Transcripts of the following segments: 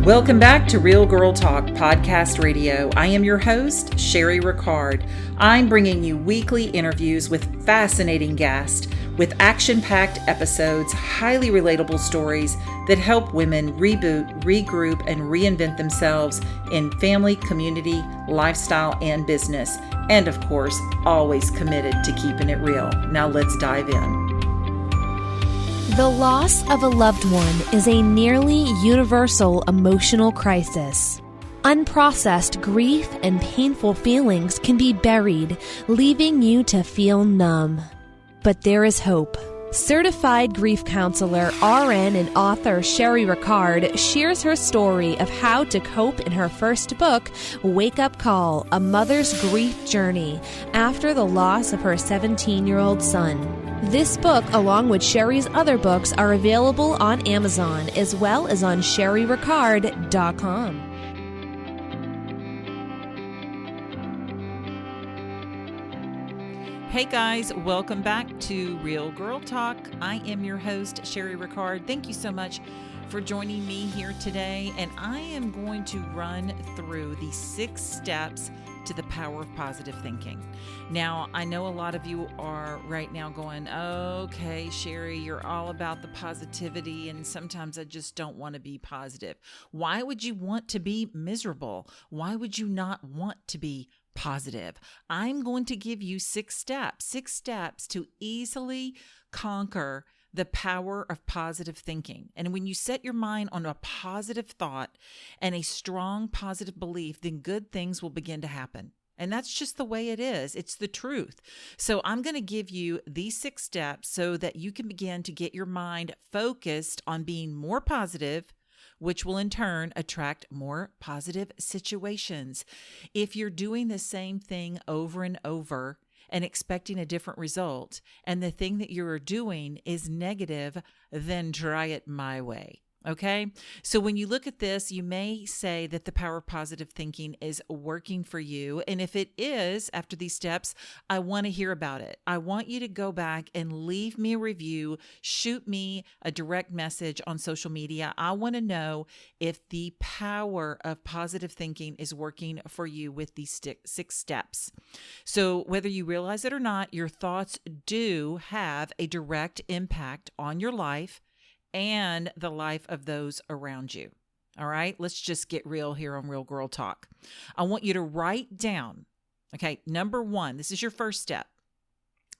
Welcome back to Real Girl Talk Podcast Radio. I am your host, Sherry Ricard. I'm bringing you weekly interviews with fascinating guests, with action-packed episodes, highly relatable stories that help women reboot, regroup, and reinvent themselves in family, community, lifestyle, and business. And of course, always committed to keeping it real. Now let's dive in. The loss of a loved one is a nearly universal emotional crisis. Unprocessed grief and painful feelings can be buried, leaving you to feel numb. But there is hope. Certified grief counselor, RN, and author Sherry Ricard shares her story of how to cope in her first book, Wake Up Call, A Mother's Grief Journey, after the loss of her 17-year-old son. This book, along with Sherry's other books, are available on Amazon as well as on sherryricard.com. Hey guys, welcome back to Real Girl Talk. I am your host, Sherry Ricard. Thank you so much for joining me here today. And I am going to run through the 6 steps to the power of positive thinking. Now, I know a lot of you are right now going, okay, Sherry, you're all about the positivity, and sometimes I just don't want to be positive. Why would you want to be miserable? Why would you not want to be positive? I'm going to give you 6 steps to easily conquer the power of positive thinking. And when you set your mind on a positive thought and a strong positive belief, then good things will begin to happen. And that's just the way it is. It's the truth. So I'm going to give you these 6 steps so that you can begin to get your mind focused on being more positive, which will in turn attract more positive situations. If you're doing the same thing over and over and expecting a different result, and the thing that you're doing is negative, then try it my way. Okay? So when you look at this, you may say that the power of positive thinking is working for you. And if it is, after these steps, I want to hear about it. I want you to go back and leave me a review, shoot me a direct message on social media. I want to know if the power of positive thinking is working for you with these 6 steps. So whether you realize it or not, your thoughts do have a direct impact on your life and the life of those around you. All right, let's just get real here on Real Girl Talk. I want you to write down, okay, number 1, this is your first step.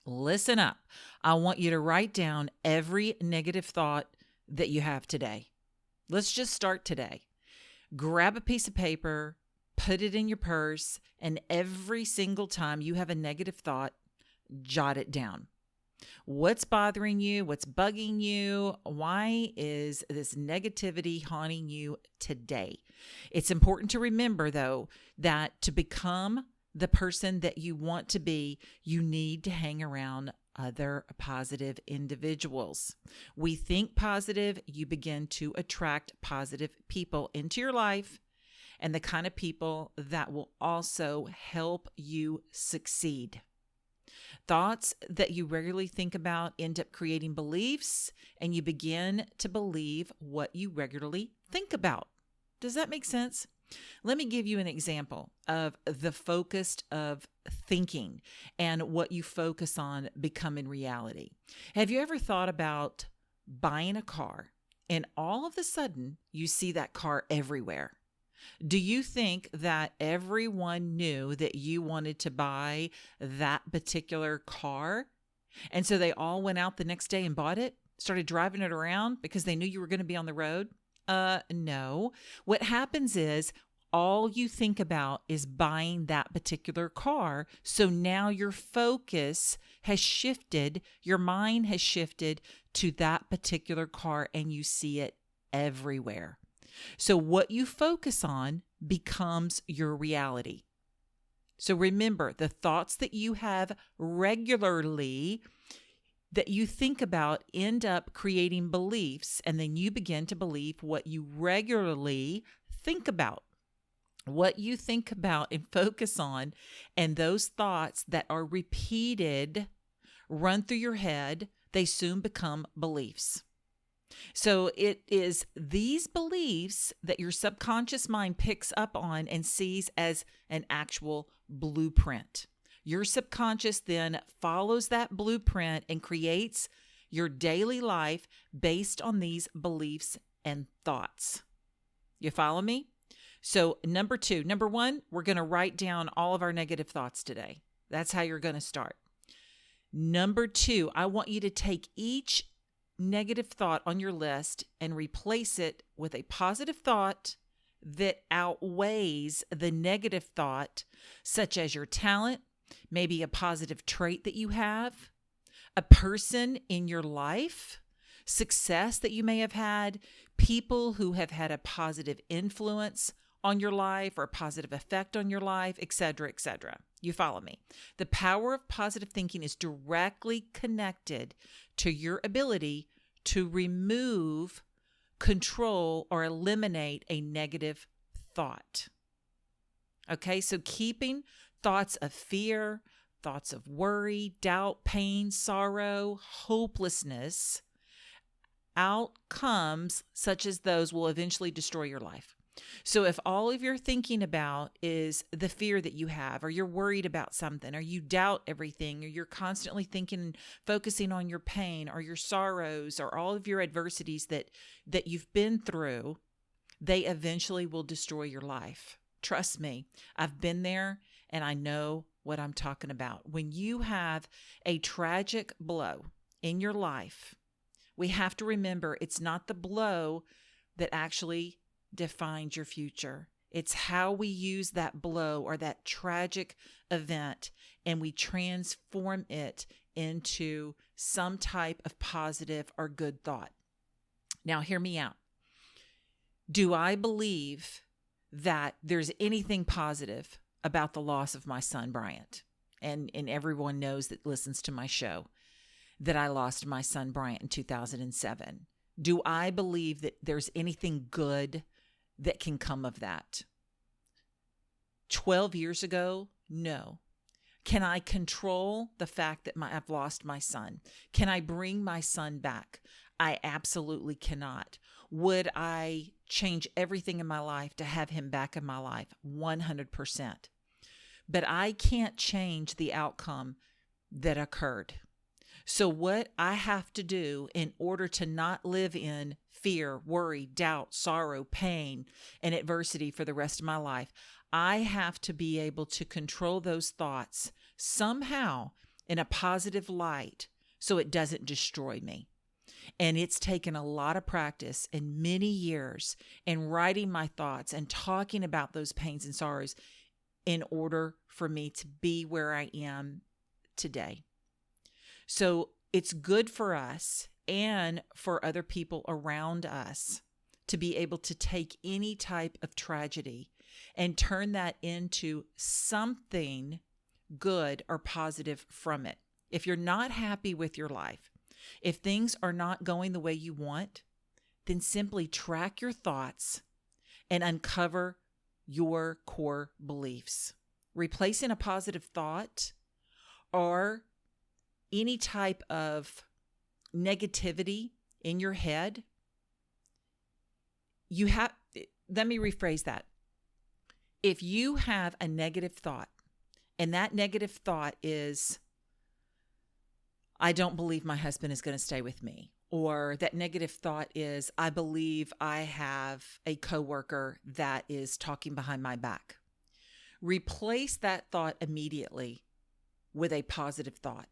Listen up. I want you to write down every negative thought that you have today. Let's just start today. Grab a piece of paper, put it in your purse, and every single time you have a negative thought, jot it down. What's bothering you? What's bugging you? Why is this negativity haunting you today? It's important to remember, though, that to become the person that you want to be, you need to hang around other positive individuals. We think positive, you begin to attract positive people into your life, and the kind of people that will also help you succeed. Thoughts that you regularly think about end up creating beliefs, and you begin to believe what you regularly think about. Does that make sense? Let me give you an example of the focus of thinking and what you focus on becoming reality. Have you ever thought about buying a car and all of a sudden you see that car everywhere? Do you think that everyone knew that you wanted to buy that particular car? And so they all went out the next day and bought it, started driving it around because they knew you were going to be on the road? No. What happens is all you think about is buying that particular car. So now your focus has shifted, your mind has shifted to that particular car, and you see it everywhere. So what you focus on becomes your reality. So remember, the thoughts that you have regularly that you think about end up creating beliefs, and then you begin to believe what you regularly think about. What you think about and focus on, and those thoughts that are repeated, run through your head, they soon become beliefs. So it is these beliefs that your subconscious mind picks up on and sees as an actual blueprint. Your subconscious then follows that blueprint and creates your daily life based on these beliefs and thoughts. You follow me? So number one, we're going to write down all of our negative thoughts today. That's how you're going to start. Number two, I want you to take each negative thought on your list and replace it with a positive thought that outweighs the negative thought, such as your talent, maybe a positive trait that you have, a person in your life, success that you may have had, people who have had a positive influence on your life or a positive effect on your life, etc., etc. You follow me? The power of positive thinking is directly connected to your ability to remove, control, or eliminate a negative thought. Okay, so keeping thoughts of fear, thoughts of worry, doubt, pain, sorrow, hopelessness, outcomes such as those will eventually destroy your life. So if all of you're thinking about is the fear that you have, or you're worried about something, or you doubt everything, or you're constantly thinking and focusing on your pain or your sorrows or all of your adversities that you've been through, they eventually will destroy your life. Trust me, I've been there and I know what I'm talking about. When you have a tragic blow in your life, we have to remember it's not the blow that actually defines your future. It's how we use that blow or that tragic event and we transform it into some type of positive or good thought. Now, hear me out. Do I believe that there's anything positive about the loss of my son, Bryant? And everyone knows that listens to my show that I lost my son, Bryant, in 2007. Do I believe that there's anything good that can come of that? 12 years ago, no. Can I control the fact that I've lost my son? Can I bring my son back? I absolutely cannot. Would I change everything in my life to have him back in my life? 100%. But I can't change the outcome that occurred. So what I have to do in order to not live in fear, worry, doubt, sorrow, pain, and adversity for the rest of my life, I have to be able to control those thoughts somehow in a positive light so it doesn't destroy me. And it's taken a lot of practice and many years in writing my thoughts and talking about those pains and sorrows in order for me to be where I am today. So it's good for us and for other people around us to be able to take any type of tragedy and turn that into something good or positive from it. If you're not happy with your life, if things are not going the way you want, then simply track your thoughts and uncover your core beliefs. Replacing a positive thought or any type of negativity in your head, let me rephrase that. If you have a negative thought, and that negative thought is, I don't believe my husband is going to stay with me, or that negative thought is, I believe I have a coworker that is talking behind my back. Replace that thought immediately with a positive thought.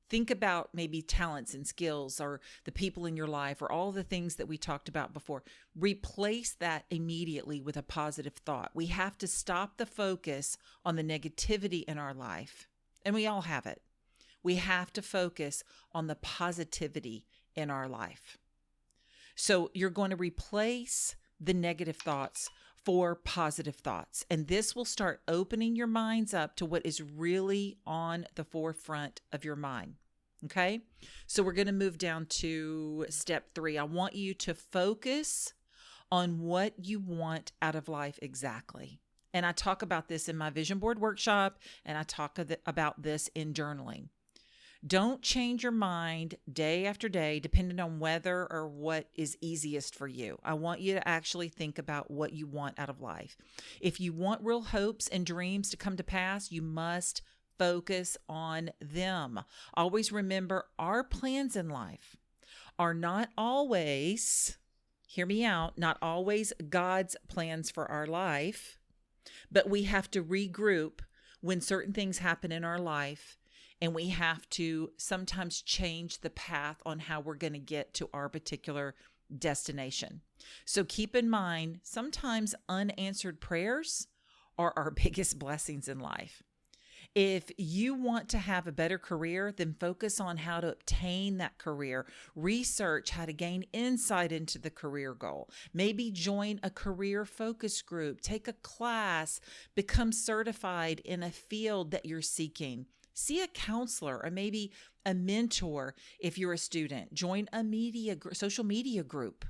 Think about maybe talents and skills or the people in your life or all the things that we talked about before. Replace that immediately with a positive thought. We have to stop the focus on the negativity in our life, and we all have it. We have to focus on the positivity in our life. So you're going to replace the negative thoughts for positive thoughts. And this will start opening your minds up to what is really on the forefront of your mind. Okay? So we're going to move down to step 3. I want you to focus on what you want out of life exactly. And I talk about this in my vision board workshop, and I talk about this in journaling. Don't change your mind day after day, depending on whether or what is easiest for you. I want you to actually think about what you want out of life. If you want real hopes and dreams to come to pass, you must focus on them. Always remember, our plans in life are not always, hear me out, not always God's plans for our life, but we have to regroup when certain things happen in our life, and we have to sometimes change the path on how we're going to get to our particular destination. So keep in mind, sometimes unanswered prayers are our biggest blessings in life. If you want to have a better career, then focus on how to obtain that career. Research how to gain insight into the career goal. Maybe join a career focus group, take a class, become certified in a field that you're seeking. See a counselor or maybe a mentor if you're a student. Join a social media group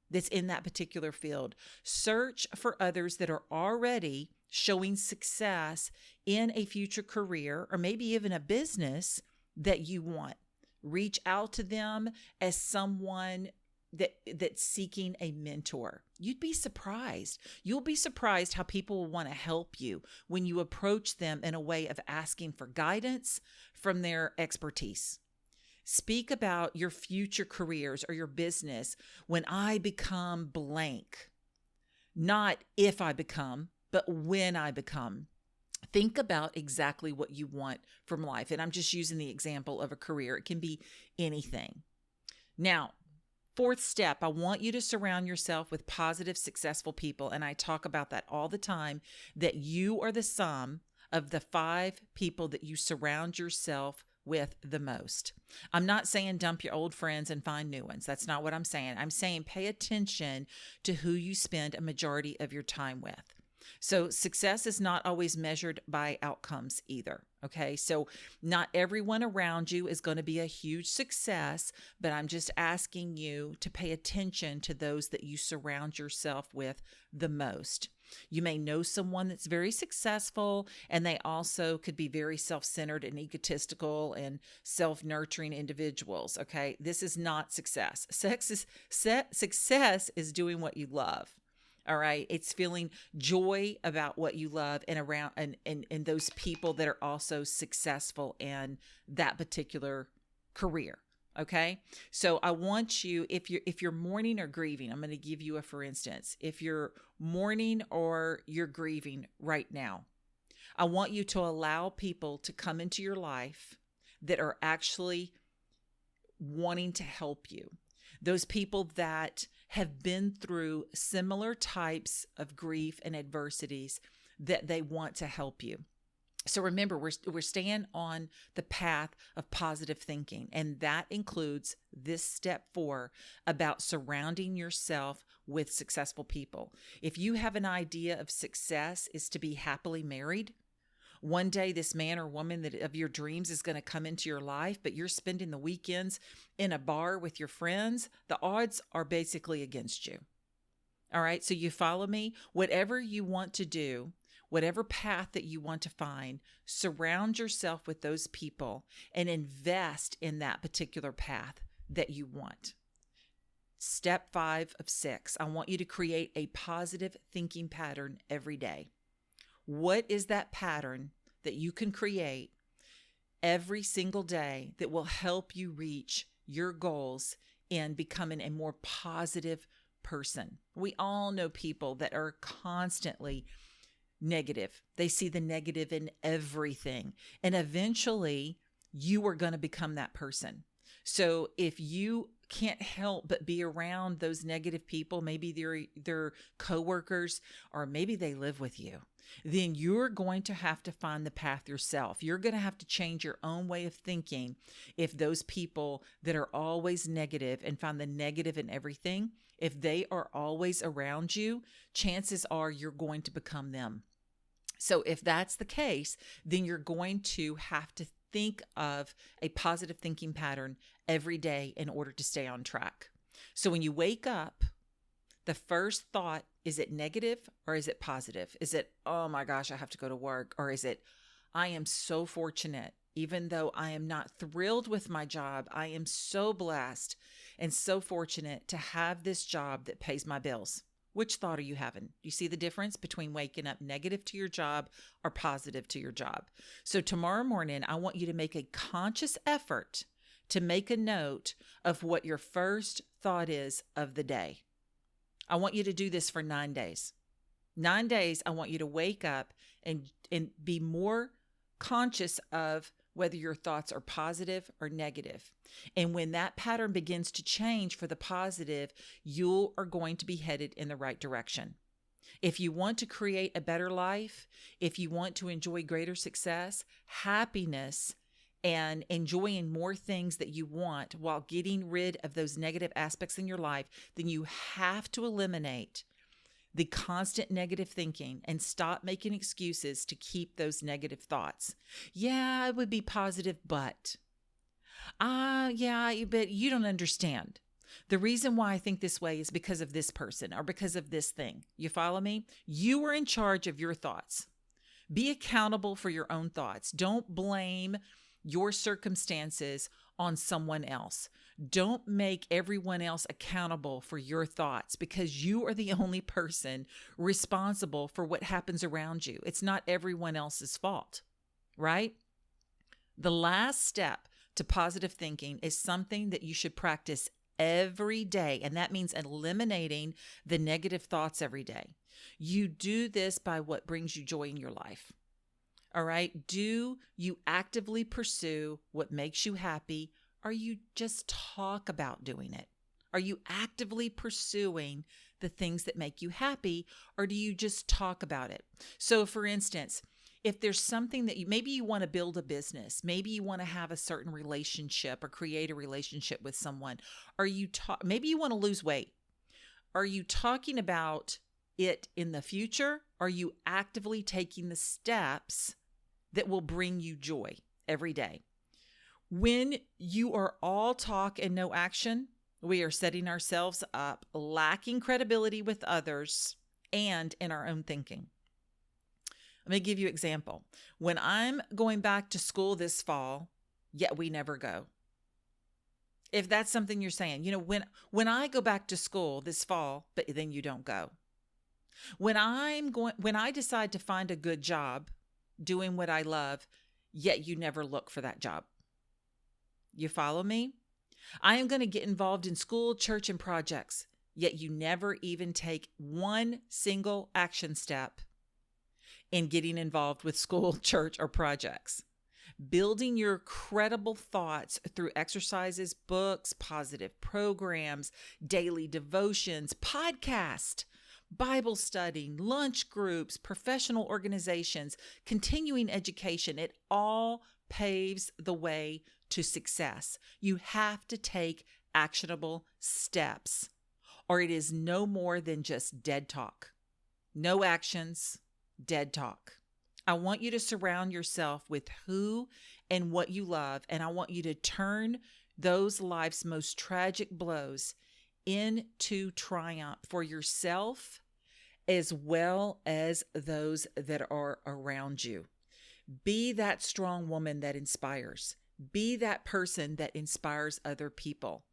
that's in that particular field. Search for others that are already showing success in a future career or maybe even a business that you want. Reach out to them as someone that's seeking a mentor. You'd be surprised. You'll be surprised how people will want to help you when you approach them in a way of asking for guidance from their expertise. Speak about your future careers or your business when I become blank. Not if I become, but when I become. Think about exactly what you want from life. And I'm just using the example of a career. It can be anything. Now, fourth step, I want you to surround yourself with positive, successful people. And I talk about that all the time, that you are the sum of the 5 people that you surround yourself with the most. I'm not saying dump your old friends and find new ones. That's not what I'm saying. I'm saying pay attention to who you spend a majority of your time with. So success is not always measured by outcomes either. Okay. So not everyone around you is going to be a huge success, but I'm just asking you to pay attention to those that you surround yourself with the most. You may know someone that's very successful, and they also could be very self-centered and egotistical and self-nurturing individuals. Okay. This is not success. Success is doing what you love. All right. It's feeling joy about what you love and around and those people that are also successful in that particular career. Okay. So I want you, if you're mourning or grieving, I'm going to give you a for instance. If you're mourning or you're grieving right now, I want you to allow people to come into your life that are actually wanting to help you. Those people that have been through similar types of grief and adversities, that they want to help you. So remember, we're staying on the path of positive thinking, and that includes this step 4 about surrounding yourself with successful people. If you have an idea of success is to be happily married, one day this man or woman that of your dreams is going to come into your life, but you're spending the weekends in a bar with your friends, the odds are basically against you. All right. So you follow me? Whatever you want to do, whatever path that you want to find, surround yourself with those people and invest in that particular path that you want. Step 5 of 6, I want you to create a positive thinking pattern every day. What is that pattern that you can create every single day that will help you reach your goals in becoming a more positive person? We all know people that are constantly negative. They see the negative in everything. And eventually you are going to become that person. So if you can't help but be around those negative people, maybe they're coworkers, or maybe they live with you, then you're going to have to find the path yourself. You're going to have to change your own way of thinking if those people that are always negative and find the negative in everything, if they are always around you, chances are you're going to become them. So if that's the case, then you're going to have to think of a positive thinking pattern every day in order to stay on track. So when you wake up, the first thought, is it negative or is it positive? Is it, oh my gosh, I have to go to work? Or is it, I am so fortunate Even though I am not thrilled with my job, I am so blessed and so fortunate to have this job that pays my bills. Which thought are you having? You see the difference between waking up negative to your job or positive to your job? So tomorrow morning, I want you to make a conscious effort to make a note of what your first thought is of the day. I want you to do this for 9 days. 9 days, I want you to wake up and be more conscious of whether your thoughts are positive or negative. And when that pattern begins to change for the positive, you are going to be headed in the right direction. If you want to create a better life, if you want to enjoy greater success, happiness, and enjoying more things that you want while getting rid of those negative aspects in your life, then you have to eliminate the constant negative thinking and stop making excuses to keep those negative thoughts. Yeah, it would be positive, but but you don't understand. The reason why I think this way is because of this person or because of this thing. You follow me? You are in charge of your thoughts. Be accountable for your own thoughts. Don't blame your circumstances on someone else. Don't make everyone else accountable for your thoughts because you are the only person responsible for what happens around you. It's not everyone else's fault, right? The last step to positive thinking is something that you should practice every day, and that means eliminating the negative thoughts every day. You do this by what brings you joy in your life. All right. Do you actively pursue what makes you happy, or you just talk about doing it? Are you actively pursuing the things that make you happy, or do you just talk about it? So for instance, if there's something that maybe you want to build a business, maybe you want to have a certain relationship or create a relationship with someone, maybe you want to lose weight. Are you talking about it in the future? Are you actively taking the steps that will bring you joy every day? When you are all talk and no action, we are setting ourselves up, lacking credibility with others and in our own thinking. Let me give you an example. When I'm going back to school this fall, yet we never go. If that's something you're saying, when I go back to school this fall, but then you don't go. When I decide to find a good job, doing what I love, yet you never look for that job. You follow me? I am going to get involved in school, church, and projects, yet you never even take one single action step in getting involved with school, church, or projects. Building your credible thoughts through exercises, books, positive programs, daily devotions, podcast, Bible study, lunch groups, professional organizations, continuing education, it all paves the way to success. You have to take actionable steps, or it is no more than just dead talk. No actions, dead talk. I want you to surround yourself with who and what you love, and I want you to turn those life's most tragic blows into triumph for yourself as well as those that are around you. Be that strong woman that inspires. Be that person that inspires other people.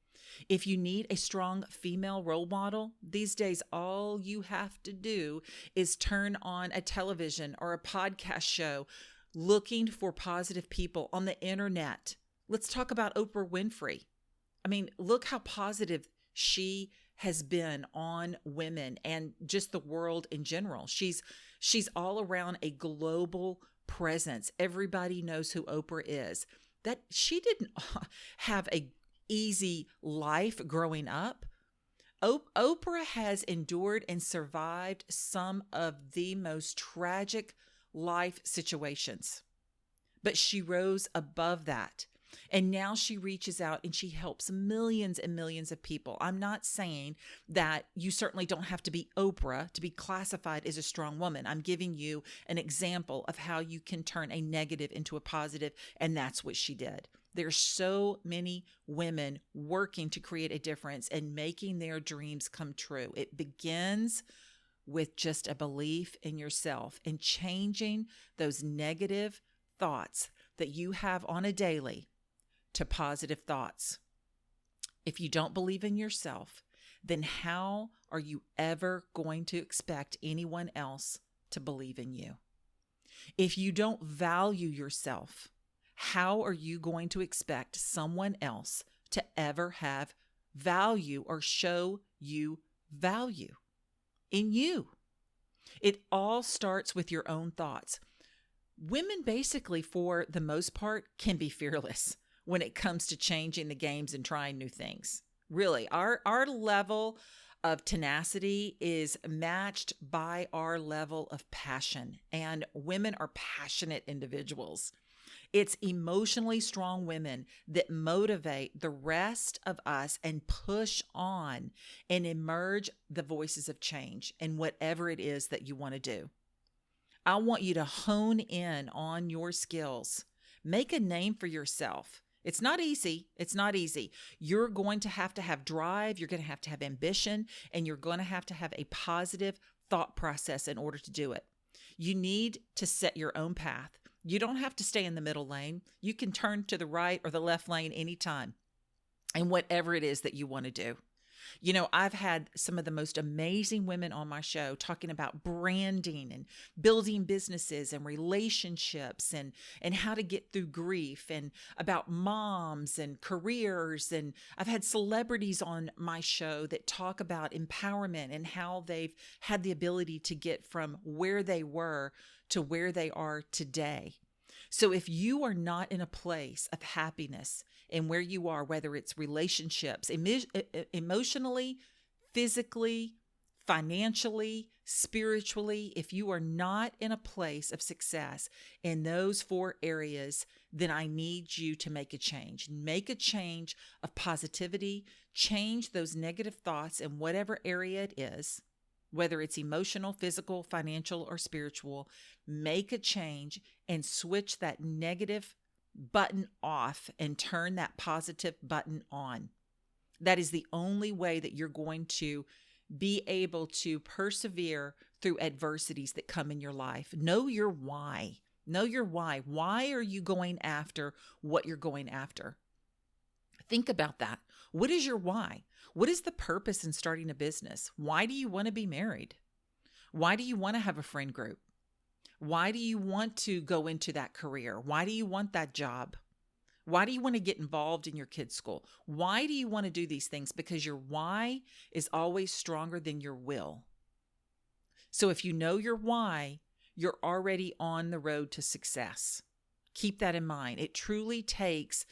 If you need a strong female role model, these days all you have to do is turn on a television or a podcast show looking for positive people on the internet. Let's talk about Oprah Winfrey. I mean, look how positive she has been on women and just the world in general. She's all around a global presence. Everybody knows who Oprah is. That she didn't have a easy life growing up. Oprah has endured and survived some of the most tragic life situations, but she rose above that. And now she reaches out and she helps millions and millions of people. I'm not saying that you certainly don't have to be Oprah to be classified as a strong woman. I'm giving you an example of how you can turn a negative into a positive, and that's what she did. There's so many women working to create a difference and making their dreams come true. It begins with just a belief in yourself and changing those negative thoughts that you have on a daily to positive thoughts. If you don't believe in yourself, then how are you ever going to expect anyone else to believe in you? If you don't value yourself, how are you going to expect someone else to ever have value or show you value in you? It all starts with your own thoughts. Women basically, for the most part, can be fearless when it comes to changing the games and trying new things. Really, our level of tenacity is matched by our level of passion, and women are passionate individuals. It's emotionally strong women that motivate the rest of us and push on and emerge the voices of change in whatever it is that you want to do. I want you to hone in on your skills. Make a name for yourself. It's not easy. It's not easy. You're going to have drive. You're going to have ambition, and you're going to have a positive thought process in order to do it. You need to set your own path. You don't have to stay in the middle lane. You can turn to the right or the left lane anytime, and whatever it is that you want to do. You know, I've had some of the most amazing women on my show talking about branding and building businesses and relationships and how to get through grief, and about moms and careers. And I've had celebrities on my show that talk about empowerment and how they've had the ability to get from where they were to where they are today. So if you are not in a place of happiness and where you are, whether it's relationships, emotionally, physically, financially, spiritually, if you are not in a place of success in those 4 areas, then I need you to make a change. Make a change of positivity, change those negative thoughts in whatever area it is, whether it's emotional, physical, financial, or spiritual. Make a change and switch that negative button off and turn that positive button on. That is the only way that you're going to be able to persevere through adversities that come in your life. Know your why. Know your why. Why are you going after what you're going after? Think about that. What is your why? What is the purpose in starting a business? Why do you want to be married? Why do you want to have a friend group? Why do you want to go into that career? Why do you want that job? Why do you want to get involved in your kids' school? Why do you want to do these things? Because your why is always stronger than your will. So if you know your why, you're already on the road to success. Keep that in mind. It truly takes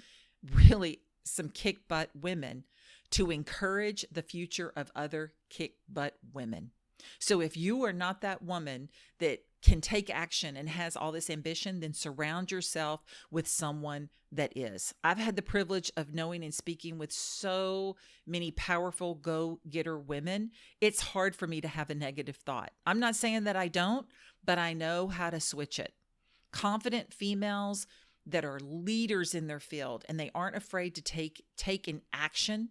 really some kick butt women to encourage the future of other kick butt women. So if you are not that woman that can take action and has all this ambition, then surround yourself with someone that is. I've had the privilege of knowing and speaking with so many powerful go-getter women. It's hard for me to have a negative thought. I'm not saying that I don't, but I know how to switch it. Confident females that are leaders in their field, and they aren't afraid to take an action,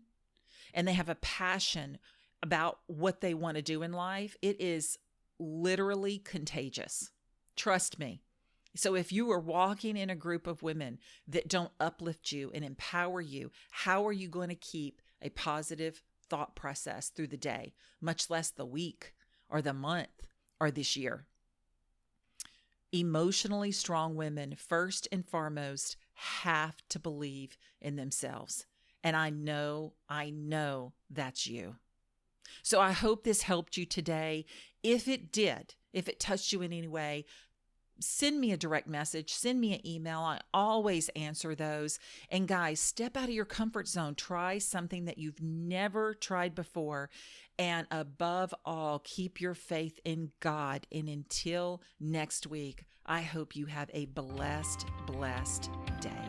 and they have a passion about what they want to do in life. It is literally contagious. Trust me. So if you are walking in a group of women that don't uplift you and empower you, how are you going to keep a positive thought process through the day, much less the week or the month or this year? Emotionally strong women, first and foremost, have to believe in themselves. And I know that's you. So I hope this helped you today. If it did, if it touched you in any way, send me a direct message, send me an email. I always answer those. And guys, step out of your comfort zone. Try something that you've never tried before. And above all, keep your faith in God. And until next week, I hope you have a blessed day.